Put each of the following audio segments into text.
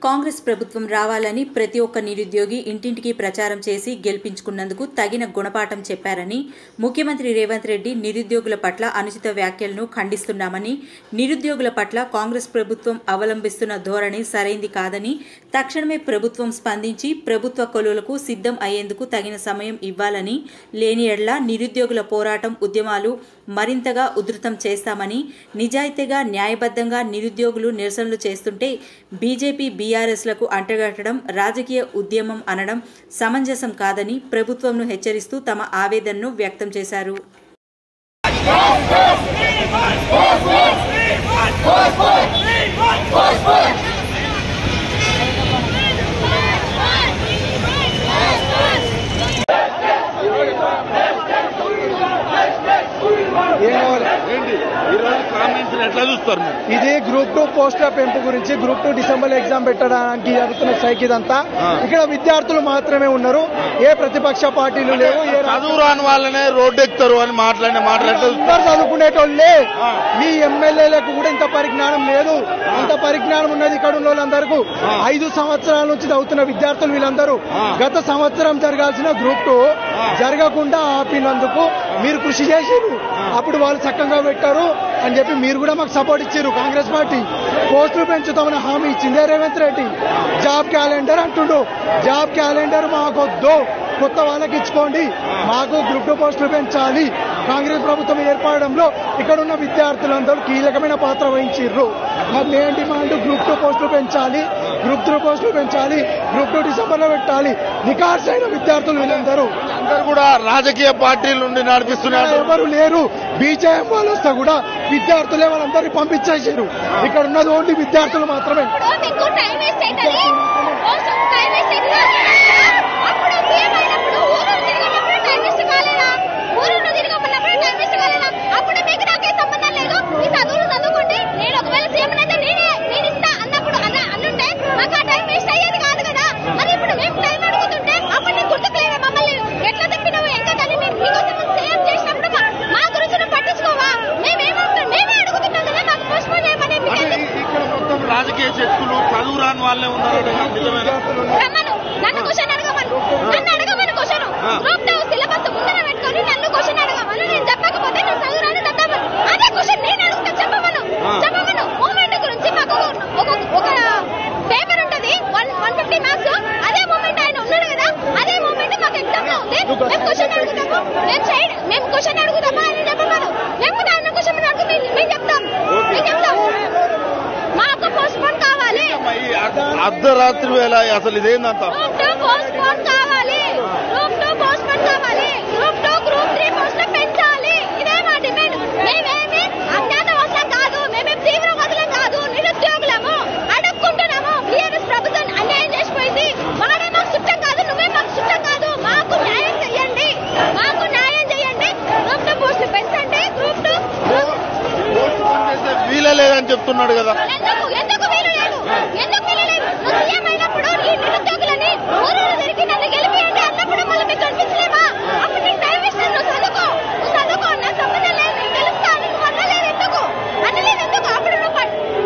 కాంగ్రెస్ ప్రభుత్వం రావాలని ప్రతి ఒక్క నిరుద్యోగి ఇంటింటికి ప్రచారం చేసి గెలిపించుకున్నందుకు తగిన గుణపాఠం చెప్పారని ముఖ్యమంత్రి రేవంత్ రెడ్డి నిరుద్యోగుల పట్ల అనుచిత వ్యాఖ్యలను ఖండిస్తున్నామని, నిరుద్యోగుల పట్ల కాంగ్రెస్ ప్రభుత్వం అవలంబిస్తున్న ధోరణి సరైంది కాదని, తక్షణమే ప్రభుత్వం స్పందించి ప్రభుత్వ కొలువులకు సిద్ధం అయ్యేందుకు తగిన సమయం ఇవ్వాలని, లేని ఎడల నిరుద్యోగుల పోరాటం ఉద్యమాలు మరింతగా ఉధృతం చేస్తామని, నిజాయితీగా న్యాయబద్ధంగా నిరుద్యోగులు నిరసనలు చేస్తుంటే బీజేపీ బీఆర్ఎస్లకు అంటగట్టడం రాజకీయ ఉద్యమం అనడం సమంజసం కాదని ప్రభుత్వంను హెచ్చరిస్తూ తమ ఆవేదనను వ్యక్తం చేశారు. ఇది గ్రూప్ 2 పోస్టుల పెంపు గురించి, గ్రూప్ 2 డిసెంబర్ ఎగ్జామ్ పెట్టడానికి జరుగుతున్న స్ట్రైక్. ఇదంతా ఇక్కడ విద్యార్థులు మాత్రమే ఉన్నారు, ఏ ప్రతిపక్ష పార్టీలు లేవు. చదువు రాని వాళ్ళనే రోడ్డు ఎక్కుతారు అని మాట్లాడుతూ చదువుకునేటోళ్ళే. మీ ఎమ్మెల్యేలకు కూడా ఇంత పరిజ్ఞానం లేదు. అంత పరిజ్ఞానం ఉన్నది ఇక్కడ ఉన్న వాళ్ళందరికీ. 5 సంవత్సరాల నుంచి చదువుతున్న విద్యార్థులు వీళ్ళందరూ గత సంవత్సరం జరగాల్సిన గ్రూప్ 2 జరగకుండా ఆపినందుకు మీరు కృషి చేసిరు. అప్పుడు వాళ్ళు చక్కగా పెట్టారు అని చెప్పి మీరు కూడా మాకు సపోర్ట్ ఇచ్చారు. కాంగ్రెస్ పార్టీ పోస్టులు పెంచుతామని హామీ ఇచ్చిందే రేవంత్ రెడ్డి. జాబ్ క్యాలెండర్ అంటుండు. జాబ్ క్యాలెండర్ మాకొద్దు, కొత్త వాళ్ళకి ఇచ్చుకోండి. మాకు గ్రూప్ 2 పోస్టులు పెంచాలి. కాంగ్రెస్ ప్రభుత్వం ఏర్పడడంలో ఇక్కడ ఉన్న విద్యార్థులందరూ కీలకమైన పాత్ర వహించారు. మా మెయిన్ డిమాండ్ గ్రూప్ 2 పోస్టులు పెంచాలి, గ్రూప్ 3 పోస్టులు పెంచాలి, గ్రూప్ 2 డిసెంబర్ లో పెట్టాలి. నికార్సైన విద్యార్థులు వీళ్ళందరూ కూడా రాజకీయ పార్టీల నుండి నడిపిస్తున్నారు. ఎవరు లేరు. బీజేపీ వాళ్ళు వస్తే కూడా విద్యార్థులే వాళ్ళందరినీ పంపించేసారు. ఇక్కడ ఉన్నది ఓన్లీ విద్యార్థులు మాత్రమే. రాజకీయ శక్తులు చదువు రాని వాళ్ళే ఉన్నారు. నన్ను క్వశ్చన్ అడగమను, సిలబస్ ముందర పెట్టుకొని నన్ను క్వశ్చన్ అడగమను. నేను చెప్పకపోతే నేను చదువు రాని చదవను. అదే క్వశ్చన్ నేను అడుగుతా. చెప్పమను. మూమెంట్ గురించి మాకు ఒక పేపర్ ఉంటది 150 మార్క్స్. అదే మూమెంట్ ఆయన ఉన్నాడు కదా, అదే మూమెంట్ మాకు ఎగ్జామ్ లో ఉంది. మేము క్వశ్చన్ అడుగుతాము, మేము క్వశ్చన్ అడుగుతామా అని చెప్పమను. లేకపోతే ఆయన క్వశ్చన్ అడుగు మేము చెప్తాం. మాకు పోస్ట్పోన్ కావాలి. అర్ధరాత్రి వేళ అసలు ఇదేందంత పోస్ట్పోన్ కావాలి. గ్రూప్ 2 పోస్ట్పోన్ కావాలి. గ్రూప్ 2 గ్రూప్ 3 పోస్టులు పెంచాలి. ఇదే మా డిమాండ్. మేమేమి అజ్ఞాతవాసులం కాదు, మేమేం తీవ్రవాదులం కాదు, నిరుద్యోగులము. అడుక్కుంటున్నాము. బీఆర్ఎస్ ప్రభుత్వం అన్యాయం చేసిపోయింది. వాడే మాకు చుట్టం కాదు, నువ్వే మాకు చుట్టం కాదు. మాకు న్యాయం చేయండి, మాకు న్యాయం చేయండి. గ్రూప్ 2 పోస్టులు పెంచండి. గ్రూప్ 2 వీలలేదని చెప్తున్నాడు కదా. ఎందుకు వీలలేదు? నువ్వు సీఎం అయినప్పుడు ఈ నిరుద్యోగులని ఊరూరు తిరిగి నన్ను గెలిపియండి అన్నప్పుడు మళ్ళీ మీకు కనిపించలేవా? అప్పుడు నీకు టైం ఇస్తాను. నువ్వు చదువుకో, నాకు సంబంధం లేదు, నేను గెలుస్తా. నీకు అనలేదు ఎందుకు?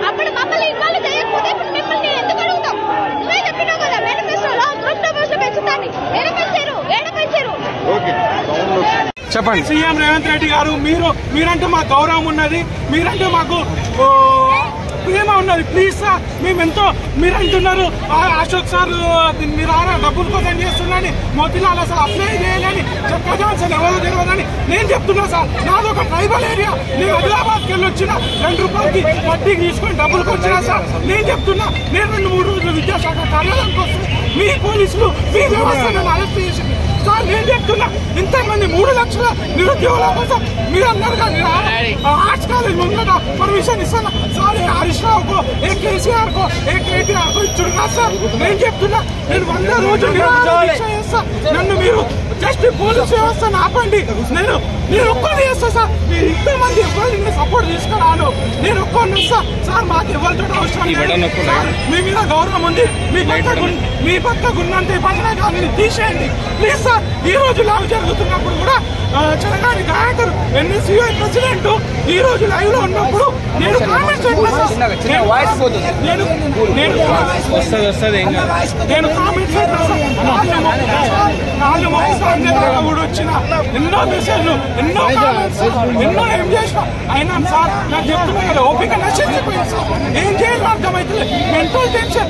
అప్పుడు మమ్మల్ని ఇన్వాల్వ్ చేయకపోతే ఇప్పుడు మిమ్మల్ని ఎందుకు అడుగుతాం? నువ్వే చెప్పినావు కదా మేనిఫెస్టోలో గ్రూప్ 2 పోస్టులు పెంచుతాను. ఏడ పెంచారు? చెప్పండి. సీఎం రేవంత్ రెడ్డి గారు, మీరంటే మాకు గౌరవం ఉన్నది, మీరంటే మాకు ప్రేమ ఉన్నది. ప్లీజ్ సార్, మేమెంతో మీరు అంటున్నారు అశోక్ సార్ మీరు డబ్బుల కోసం చేస్తున్నారని, మోతీలాల్ అసలు అప్లై చేయాలని చెప్పగా అసలు ఎవరో తెలియదని నేను చెప్తున్నా సార్. నాది ఒక ట్రైబల్ ఏరియా. నేను ఆదిలాబాద్కి వెళ్ళి వచ్చిన 2 రూపాయలకి వడ్డీకి తీసుకొని డబ్బులకు వచ్చినా సార్. నేను చెప్తున్నా, నేను 2-3 రోజులు విద్యాశాఖ కార్యాలయానికి వస్తే మీ పోలీసులు మీ వ్యవస్థ నన్ను అరెస్ట్ చేసింది సార్. నేను చెప్తున్నా, ఇంతమంది 3 లక్షల నిరుద్యోగుల కోసం మీరు అన్నారు కానీ ఆర్ట్స్ కాలేజ్ ముందట పర్మిషన్ ఇస్తాను సార్. హరీష్ రావుకో, ఏ కేసీఆర్ కో, ఏ కేటీఆర్ కో ఇచ్చుడు కాదు సార్. నేను చెప్తున్నా, నేను 100 రోజులు దీక్ష చేస్తా. నన్ను మీరు జస్ట్ పోలీస్ వ్యవస్థను ఆపండి. నేను ఒక్కరిని చేస్తా సార్. మీరు ఇంతమంది ఎవరిని సపోర్ట్ తీసుకురాను. నేను ఒక్కరిని వస్తా సార్. మాకు ఎవరితో అవసరం లేదు సార్. మీ మీద గౌరవం ఉంది. మీ పక్కకు ఉన్నంత పట్టణ తీసేయండి ప్లీజ్ సార్. ఈ రోజు లైవ్ జరుగుతున్నప్పుడు కూడా తెలంగాణ గాయకుడు NSUI ప్రెసిడెంట్ ఈ రోజు లైవ్ లో ఉన్నప్పుడు నేను కామెంట్స్ పెట్టినా సార్. నేను కామెంట్స్ పెట్టినా సార్. 4 months కూడా వచ్చిన ఎన్నో మెసేజ్లు, ఎన్నో కామెంట్స్, ఎన్నో ఏం చేసిన అయినా సార్ నాకు చెప్తున్నా కదా ఓపిక నశించిపోయింది సార్. ఏం చేయాలి అర్థమైతే మెంటల్ టెన్షన్